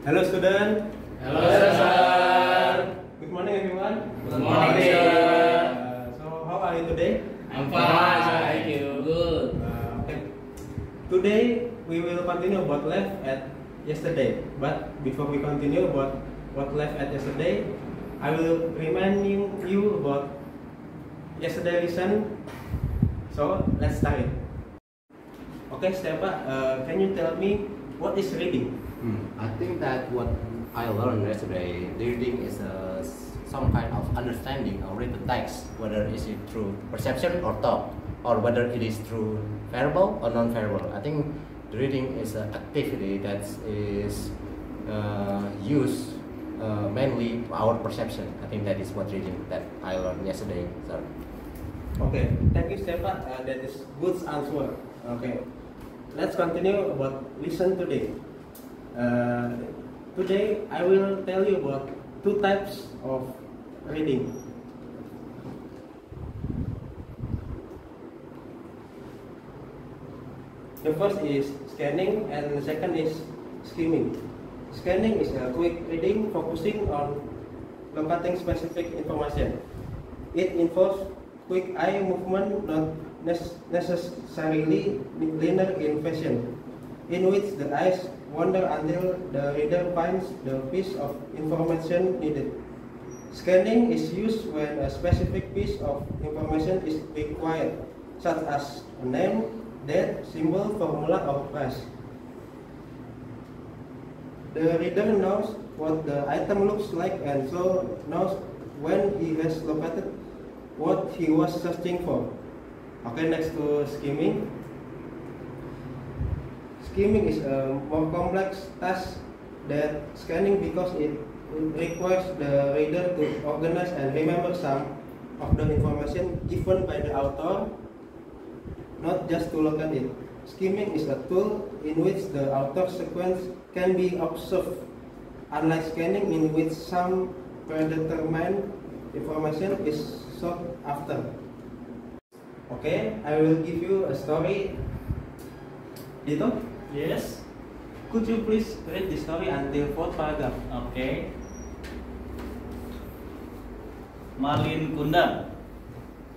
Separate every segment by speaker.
Speaker 1: Hello student.
Speaker 2: Hello sir.
Speaker 1: Good morning everyone.
Speaker 2: Good morning sir.
Speaker 1: So how are you today?
Speaker 2: I'm fine, thank you. Good.
Speaker 1: Okay. Today we will continue what left at yesterday. But before we continue what left at yesterday, I will remind you about yesterday lesson. So let's start it. Okay, Stepa, can you tell me what is reading?
Speaker 3: I think that what I learned yesterday, reading is some kind of understanding or read the text, whether is it through perception or thought, or whether it is through verbal or non-verbal. I think the reading is an activity that is used mainly our perception. I think that is what reading that I learned yesterday, sir.
Speaker 1: Okay, thank you, Stepa. That is good answer. Okay, let's continue about listen today. Today I will tell you about two types of reading. The first is scanning and the second is skimming. Scanning is a quick reading focusing on locating specific information. It involves quick eye movement, not necessarily linear in fashion, in which the eyes wander until the reader finds the piece of information needed. Scanning is used when a specific piece of information is required, such as a name, date, symbol, formula, or phrase. The reader knows what the item looks like and so knows when he has located what he was searching for. Okay, next to skimming. Skimming is a more complex task than scanning because it requires the reader to organize and remember some of the information given by the author, not just to locate it. Skimming is a tool in which the author's sequence can be observed, unlike scanning in which some predetermined information is sought after. Okay, I will give you a story. Dito?
Speaker 2: Yes.
Speaker 1: Could you please read the story until fourth paragraph?
Speaker 2: Okay. Malin Kundang.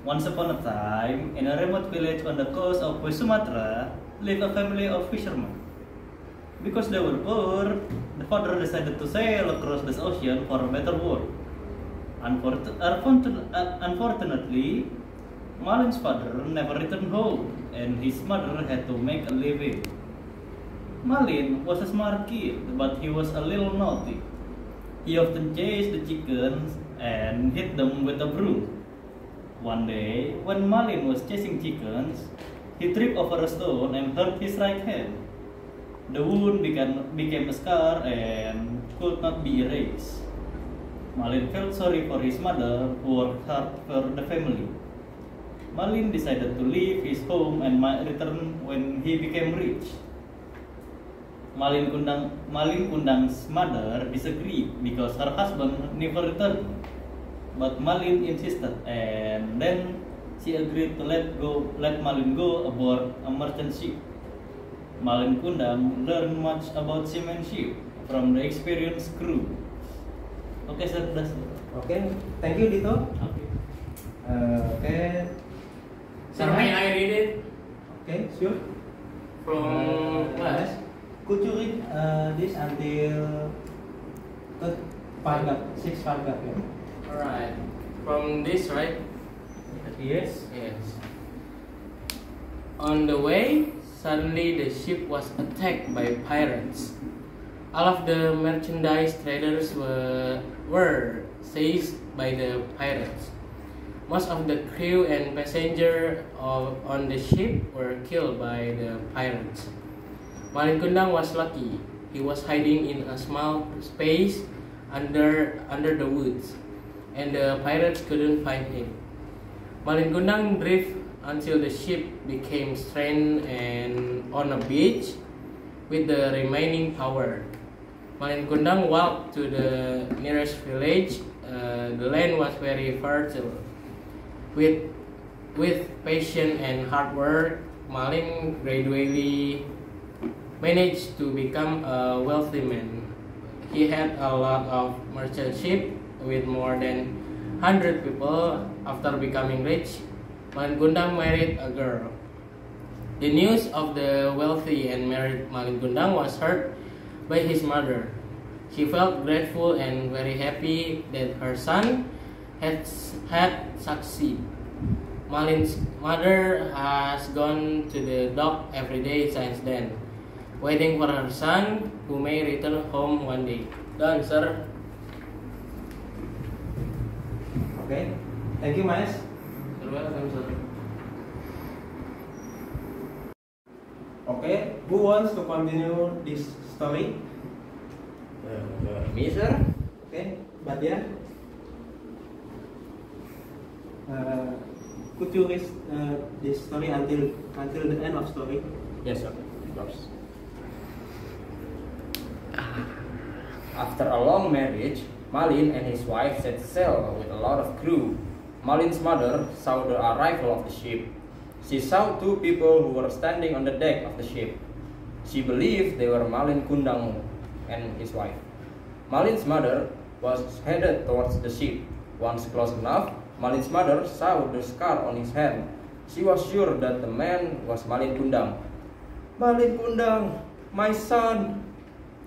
Speaker 2: Once upon a time, in a remote village on the coast of West Sumatra, lived a family of fishermen. Because they were poor, the father decided to sail across the ocean for a better world. Unfortunately, Malin's father never returned home, and his mother had to make a living. Malin was a smart kid, but he was a little naughty. He often chased the chickens and hit them with a broom. One day, when Malin was chasing chickens, he tripped over a stone and hurt his right hand. The wound became a scar and could not be erased. Malin felt sorry for his mother, who worked hard for the family. Malin decided to leave his home and might return when he became rich. Malin Kundang's mother disagreed because her husband never returned. But Malin insisted, and then she agreed to let Malin go aboard a merchant ship. Malin Kundang learned much about seamanship from the experienced crew. Okay, sir, that's it.
Speaker 1: Okay, thank you, Dito.
Speaker 2: Okay.
Speaker 1: Okay.
Speaker 4: Sir, may I read it?
Speaker 1: Okay, sure.
Speaker 4: From what?
Speaker 1: Yes. Could you read this until third paragraph, sixth paragraph? Yeah?
Speaker 4: Alright. From this, right?
Speaker 2: Yes.
Speaker 4: Yes. On the way, suddenly the ship was attacked by pirates. All of the merchandise traders were seized by the pirates. Most of the crew and passengers on the ship were killed by the pirates. Malin Kundang was lucky. He was hiding in a small space under the woods, and the pirates couldn't find him. Malin Kundang drifted until the ship became stranded and on a beach with the remaining power. Malin Kundang walked to the nearest village. The land was very fertile. With patience and hard work, Malin gradually managed to become a wealthy man. he had a lot of merchant ship with more than 100 people. After becoming rich, Malin Kundang married a girl. The news of the wealthy and married Malin Kundang was heard by his mother. She felt grateful and very happy that her son had succeeded. Malin's mother has gone to the dock every day since then, waiting for her son, who may return home one day. Done, sir.
Speaker 1: Okay, thank you, Mas.
Speaker 4: You're welcome, sir.
Speaker 1: Okay, who wants to continue this story?
Speaker 3: Me, sir?
Speaker 1: Okay, Badia. Could you read this story until the end of story?
Speaker 3: Yes, sir. Of course.
Speaker 5: After a long marriage, Malin and his wife set sail with a lot of crew. Malin's mother saw the arrival of the ship. She saw two people who were standing on the deck of the ship. She believed they were Malin Kundang and his wife. Malin's mother was headed towards the ship. Once close enough, Malin's mother saw the scar on his hand. She was sure that the man was Malin Kundang. Malin Kundang, my son,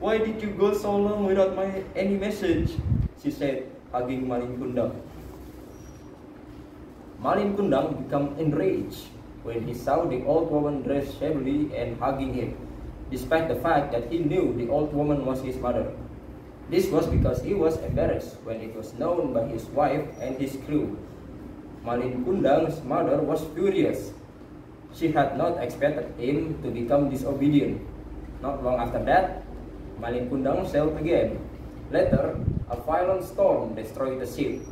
Speaker 5: why did you go so long without any message? She said, hugging Malin Kundang. Malin Kundang became enraged when he saw the old woman dressed shabbily and hugging him, despite the fact that he knew the old woman was his mother. This was because he was embarrassed when it was known by his wife and his crew. Malin Kundang's mother was furious. She had not expected him to become disobedient. Not long after that, Malin Kundang sailed again. Later, a violent storm destroyed the ship.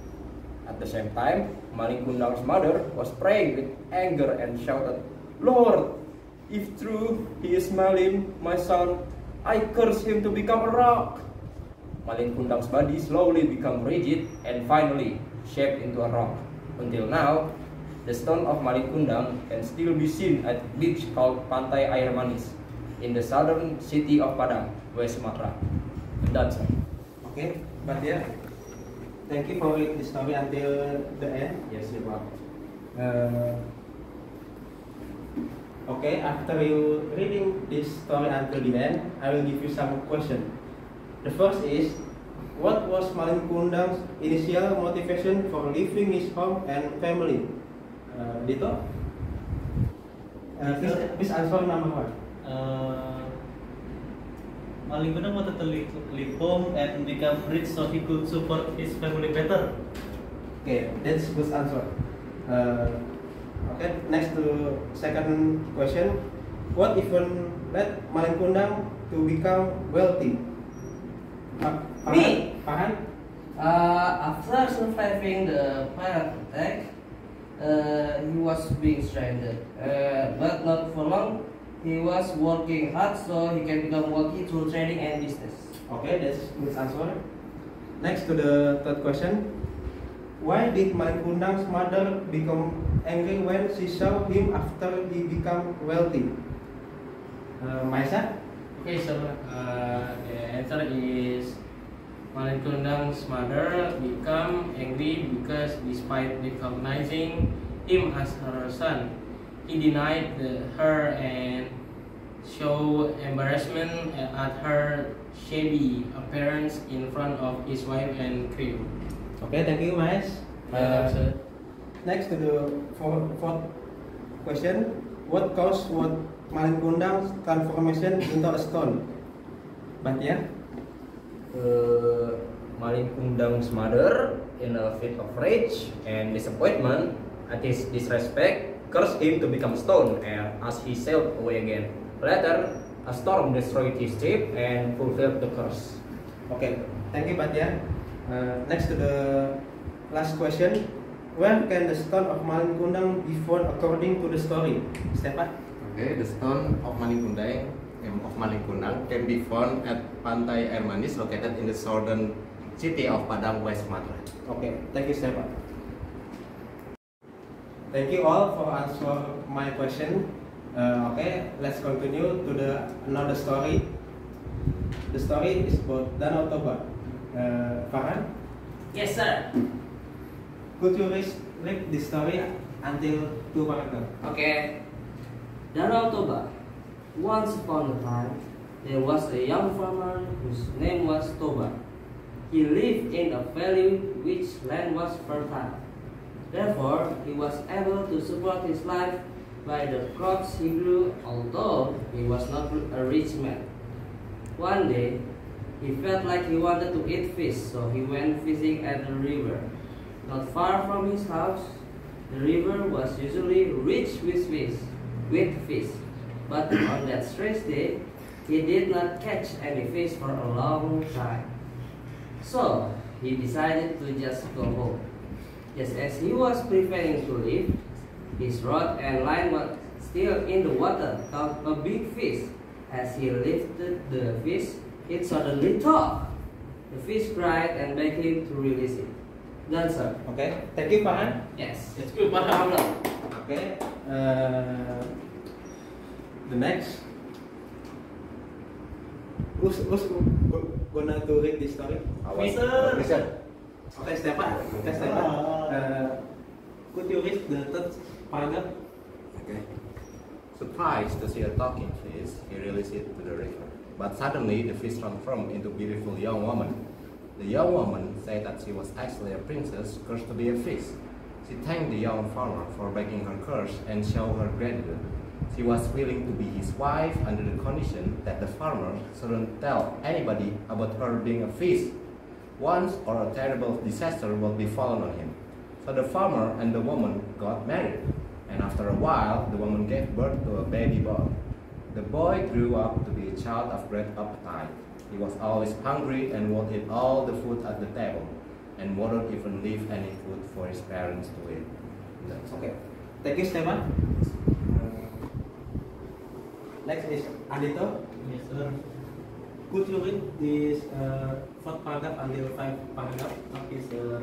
Speaker 5: At the same time, Malin Kundang's mother was praying with anger and shouted, "Lord, if true he is Malin, my son, I curse him to become a rock." Malin Kundang's body slowly became rigid and finally shaped into a rock. Until now, the stone of Malin Kundang can still be seen at a beach called Pantai Air Manis in the southern city of Padang, West Sumatra. And that's it.
Speaker 1: Okay, Badia. Thank you for reading the story until the end.
Speaker 3: Yes, you're welcome.
Speaker 1: Okay, after you reading this story until the end, I will give you some questions. The first is, what was Malin Kundang's initial motivation for leaving his home and family? Dito? Please answer number one.
Speaker 2: Malin Kundang wanted to leave home and become rich so he could support his family better.
Speaker 1: Okay, that's good answer. Okay, next to second question. What even led Malin Kundang to become wealthy?
Speaker 6: Me?
Speaker 1: Farhan?
Speaker 6: After surviving the pirate attack, he was being stranded, but not for long. He was working hard so he can become wealthy through trading and business.
Speaker 1: Okay, that's good answer. Next to the third question. Why did Malin Kundang's mother become angry when she saw him after he became wealthy? Maisa?
Speaker 4: Okay, so the answer is Malin Kundang's mother became angry because despite recognizing him as her son, he denied her and showed embarrassment at her shabby appearance in front of his wife and crew.
Speaker 1: Okay, thank you, Mas. Next to the fourth question. What caused Malin Kundang's transformation into a stone? Batia?
Speaker 5: Malin Kundang's mother, in a fit of rage and disappointment at his disrespect, cursed him to become stone as he sailed away again. Later, a storm destroyed his ship and fulfilled the curse.
Speaker 1: Okay, thank you, Batia. Next to the last question. Where can the stone of Malin Kundang be found according to the story? Stepan?
Speaker 3: Okay, the stone of Malin Kundang can be found at Pantai Air Manis, located in the southern city of Padang, West Sumatra.
Speaker 1: Okay, thank you, Stepan. Thank you all for answer my question. Okay, let's continue to the another story. The story is about Danau Toba. Farhan,
Speaker 6: Yes, sir.
Speaker 1: could you read the story until 2 paragraph?
Speaker 6: Okay. Danau Toba. Once upon a time, there was a young farmer whose name was Toba. He lived in a valley which land was fertile. Therefore, he was able to support his life by the crops he grew, although he was not a rich man. One day, he felt like he wanted to eat fish, so he went fishing at the river. Not far from his house, the river was usually rich with fish. But on that strange day, he did not catch any fish for a long time. So, he decided to just go home. Just as he was preparing to leave, his rod and line was still in the water, caught a big fish. As he lifted the fish, it suddenly talked. The fish cried and begged him to release it. Done, sir.
Speaker 1: Okay, thank you, Farhan.
Speaker 6: Yes.
Speaker 4: It's good,
Speaker 6: No
Speaker 4: Pak.
Speaker 6: problem.
Speaker 1: Okay, the next. Who's gonna to read this story?
Speaker 3: Listen.
Speaker 1: Okay, Stefan. Okay, Stefan. Could you read the third paragraph?
Speaker 3: Okay. Surprised to see a talking fish, he released it to the river. But suddenly the fish transformed into a beautiful young woman. The young woman said that she was actually a princess cursed to be a fish. She thanked the young farmer for breaking her curse and showed her gratitude. She was willing to be his wife under the condition that the farmer shouldn't tell anybody about her being a fish. Once or a terrible disaster will be fallen on him. So the farmer and the woman got married, and after a while the woman gave birth to a baby boy. The boy grew up to be a child of great appetite. He was always hungry and would eat all the food at the table, and wouldn't even leave any food for his parents to eat. That's
Speaker 1: Okay, thank you, Stefan. Next is Andito.
Speaker 2: Yes, sir.
Speaker 1: Could you read this fourth paragraph until 5 paragraph?
Speaker 2: Okay, sir.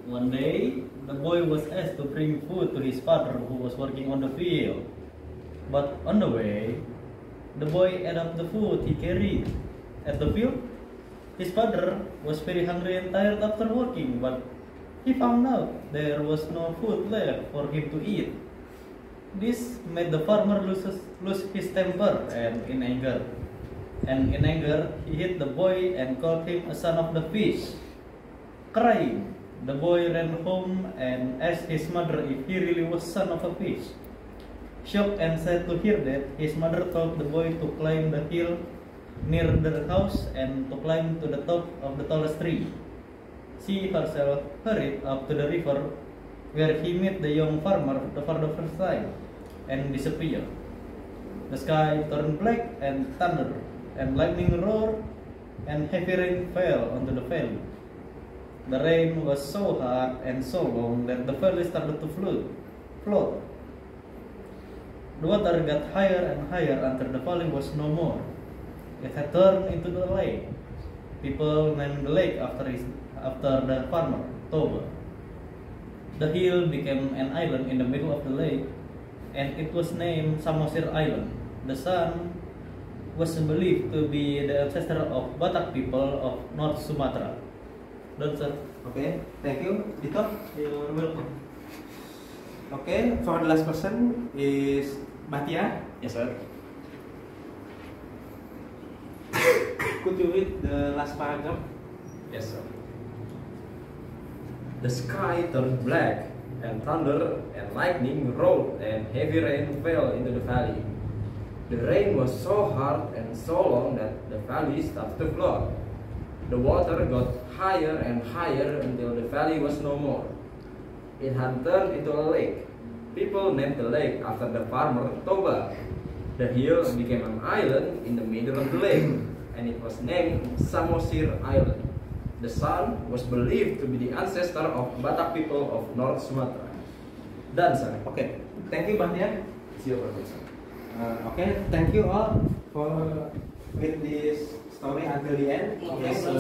Speaker 2: One day, the boy was asked to bring food to his father who was working on the field. But on the way, the boy ate up the food he carried. At the field, his father was very hungry and tired after working, but he found out there was no food left for him to eat. This made the farmer lose his temper and in anger, he hit the boy and called him a son of the fish. Crying, the boy ran home and asked his mother if he really was son of a fish. Shocked and sad to hear that, his mother told the boy to climb the hill near their house and to climb to the top of the tallest tree. She herself hurried up to the river where he met the young farmer for the first time and disappeared. The sky turned black and thunder and lightning roared and heavy rain fell onto the valley. The rain was so hard and so long that the valley started to float. The water got higher and higher until the valley was no more. It had turned into the lake. People named the lake after the farmer, Toba. The hill became an island in the middle of the lake, and it was named Samosir Island. The sun was believed to be the ancestor of Batak people of North Sumatra. That's it.
Speaker 1: Okay, thank you. Dito?
Speaker 2: You're welcome.
Speaker 1: Okay, for the last person is Batia.
Speaker 5: Yes, sir.
Speaker 1: Could you read the last paragraph?
Speaker 5: Yes, sir. The sky turned black, and thunder and lightning roared, and heavy rain fell into the valley. The rain was so hard and so long that the valley started to flood. The water got higher and higher until the valley was no more. It had turned into a lake. People named the lake after the farmer Toba. The hill became an island in the middle of the lake, and it was named Samosir Island. The sun was believed to be the ancestor of Batak people of North Sumatra. Done, sir.
Speaker 1: Okay, thank you, Batia.
Speaker 5: It's your purpose, sir.
Speaker 1: Okay, thank you all for read this story until the end.
Speaker 6: Yes, sir.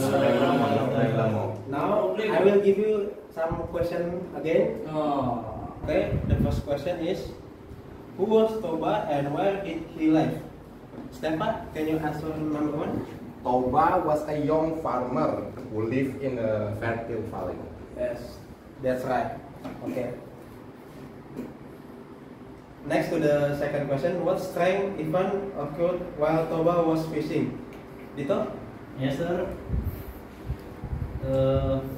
Speaker 1: Now I will give you some question again.
Speaker 6: Oh.
Speaker 1: Okay, the first question is, who was Toba and where did he live? Stepa, can you answer number 1?
Speaker 7: Toba was a young farmer who lived in a fertile valley.
Speaker 1: Yes, that's right. Okay. Next to the second question, what strange event occurred while Toba was fishing? Dito?
Speaker 2: Yes, sir.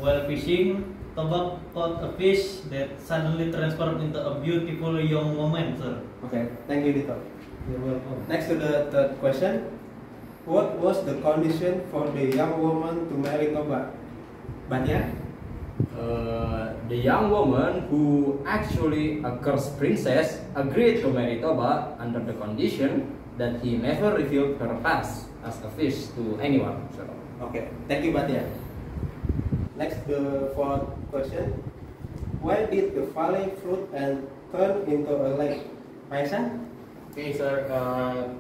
Speaker 2: While fishing, Toba caught a fish that suddenly transformed into a beautiful young woman, sir.
Speaker 1: Okay, thank you, Dito.
Speaker 2: You're welcome.
Speaker 1: Next to the third question, what was the condition for the young woman to marry Toba? Batia?
Speaker 5: The young woman, who actually a cursed princess, agreed to marry Toba under the condition that he never revealed her past as a fish to anyone. So,
Speaker 1: Okay, thank you, Batia. Next, the fourth question, why did the valley flood and turn into a lake? Maisa?
Speaker 4: Okay, sir.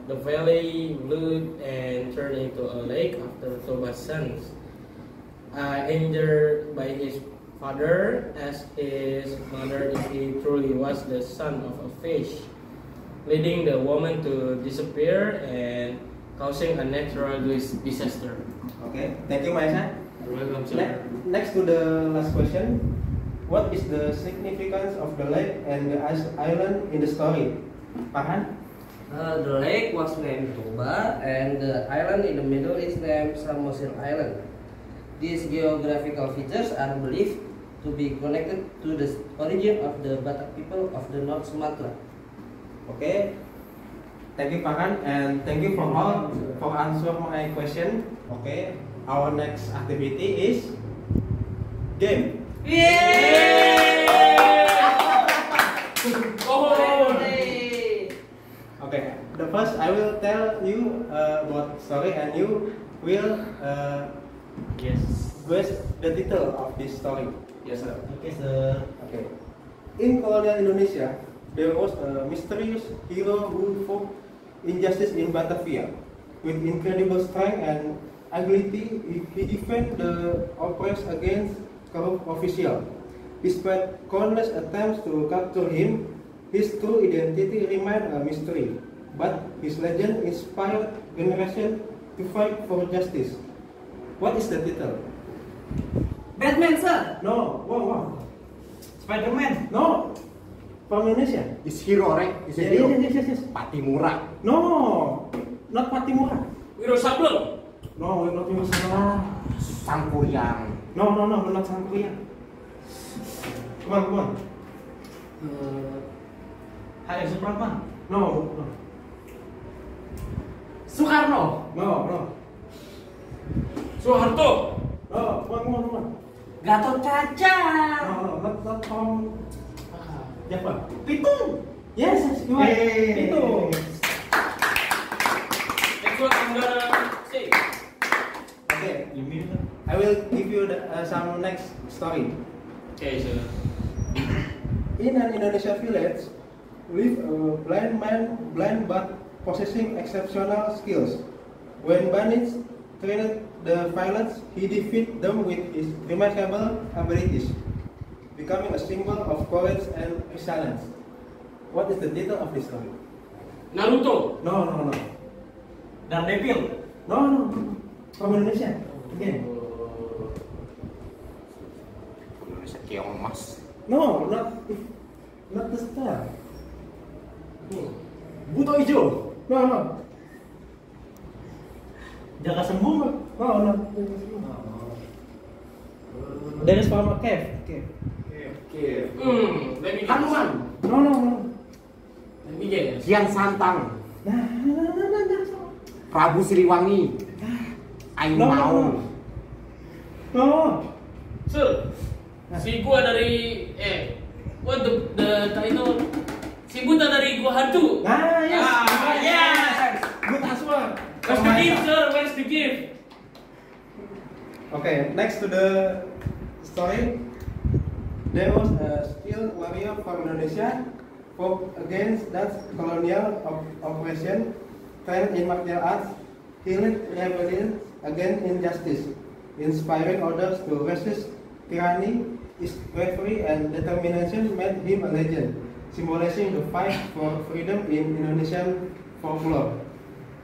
Speaker 4: The valley blew and turned into a lake after Toba's sons, injured by his father as his mother if he truly was the son of a fish, leading the woman to disappear and causing a natural disaster.
Speaker 1: Okay, thank you, Maisa.
Speaker 4: You're welcome, sir.
Speaker 1: Next to the last question, what is the significance of the lake and the island in the story? Farhan?
Speaker 6: The lake was named Toba, and the island in the middle is named Samosir Island. These geographical features are believed to be connected to the origin of the Batak people of the North Sumatra.
Speaker 1: Okay, thank you, Farhan, and thank you for all for answer my question. Okay, our next activity is game. Okay, the first I will tell you about story, and you will
Speaker 2: Yes.
Speaker 1: guess the title of this story.
Speaker 5: yes, sir.
Speaker 2: Okay, sir.
Speaker 1: Okay. In colonial Indonesia, there was a mysterious hero who fought injustice in Batavia. With incredible strength and agility, he defended the oppressed against corrupt officials. Despite countless attempts to capture him, his true identity remained a mystery. But his legend inspired generations to fight for justice. What is the title?
Speaker 6: Batman, sir.
Speaker 1: No, wow.
Speaker 2: Spider-Man.
Speaker 1: No, from Indonesia.
Speaker 7: Is hero, right? Is a
Speaker 1: Yeah,
Speaker 7: hero.
Speaker 1: yes.
Speaker 7: Patimura.
Speaker 1: No, not Patimura.
Speaker 4: Wiro Sableng.
Speaker 1: No, we're not Patimura.
Speaker 7: Sangkuriang.
Speaker 1: No, we're not Sangkuriang. Come on.
Speaker 2: Hai Supratman.
Speaker 1: No.
Speaker 4: Soekarno.
Speaker 1: No.
Speaker 4: Soeharto.
Speaker 1: No, come on.
Speaker 6: Gatot Kaca.
Speaker 1: No, not from Java.
Speaker 2: Pitung.
Speaker 1: Yes, you are.
Speaker 2: Hey.
Speaker 1: Itu.
Speaker 4: That's what I'm gonna say.
Speaker 1: Okay,
Speaker 2: You mean it?
Speaker 1: I will give you some next story.
Speaker 4: Okay, sir.
Speaker 1: In an Indonesian village, lived a blind but possessing exceptional skills. When bandits threatened the violence, he defeated them with his remarkable abilities, becoming a symbol of courage and resilience. What is the title of this story?
Speaker 4: Naruto.
Speaker 1: No.
Speaker 2: Daredevil.
Speaker 1: No. From Indonesia. Again.
Speaker 7: Indonesia Keong Mas.
Speaker 1: No, not the star.
Speaker 2: Buto Ijo.
Speaker 1: No.
Speaker 2: Jaka Sembung.
Speaker 1: No. There is from a cave.
Speaker 4: Let me guess.
Speaker 5: Hanuman.
Speaker 1: No.
Speaker 4: Let me guess.
Speaker 7: Kian Santang.
Speaker 1: Nah.
Speaker 7: Prabu Siliwangi. Aing
Speaker 1: No.
Speaker 7: mau.
Speaker 1: No.
Speaker 4: Sir, si gua dari what the title? Si Buta dari Gua Hantu.
Speaker 1: Ah, yes.
Speaker 4: Yes.
Speaker 1: Good answer.
Speaker 4: Where's the gift, sir? Where's the gift?
Speaker 1: Okay, next to the story, there was a skilled warrior from Indonesia fought against Dutch colonial oppression, trained in martial arts. He led rebellion against injustice, inspiring others to resist tyranny. His bravery and determination made him a legend, symbolizing the fight for freedom in Indonesian folklore.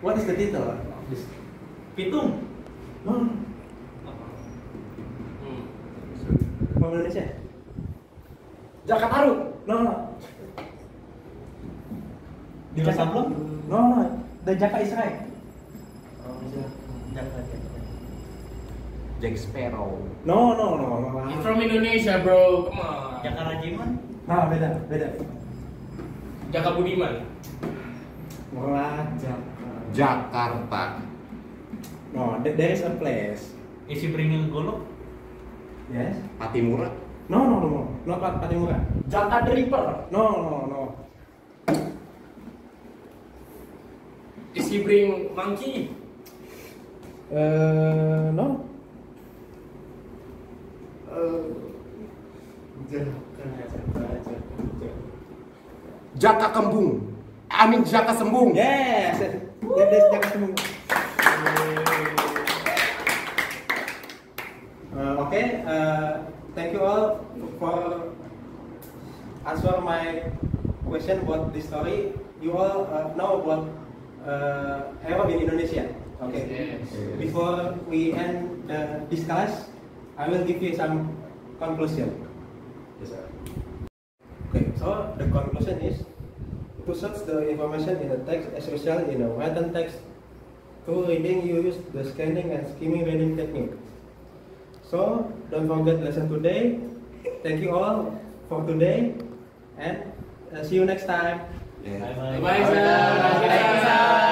Speaker 1: What is the title of this?
Speaker 2: Pitung.
Speaker 1: No. From Indonesia?
Speaker 5: Jakarta Taruh.
Speaker 1: No.
Speaker 2: Di Casablanca?
Speaker 1: No. The Jaka Israel.
Speaker 3: Jack Sparrow.
Speaker 1: No.
Speaker 4: He's from Indonesia, bro. Come on.
Speaker 2: Jakarta Jiman?
Speaker 1: Nah, beda.
Speaker 4: Jaka Budiman.
Speaker 3: Jakarta.
Speaker 1: No, there is a place.
Speaker 2: Is he bringing golok?
Speaker 1: Yes.
Speaker 3: Patimura.
Speaker 1: No. Not Patimura.
Speaker 5: Jakarta Ripper.
Speaker 1: No.
Speaker 4: Is he bring monkey?
Speaker 1: No.
Speaker 7: Jaka Kembung. Jaka Sembung.
Speaker 1: Yes. There's Jaka Sembung. Okay. Thank you all for answer my question about this story. You all know about hero in Indonesia. Okay.
Speaker 4: Yes.
Speaker 1: Before we end the discuss, I will give you some conclusion.
Speaker 7: Yes, sir.
Speaker 1: Okay. So the conclusion is to search the information in the text, especially in the written text. Through reading, you use the scanning and skimming reading technique. So don't forget lesson today. Thank you all for today, and see you next time.
Speaker 3: Yeah.
Speaker 2: Bye-bye.
Speaker 4: Bye, sir.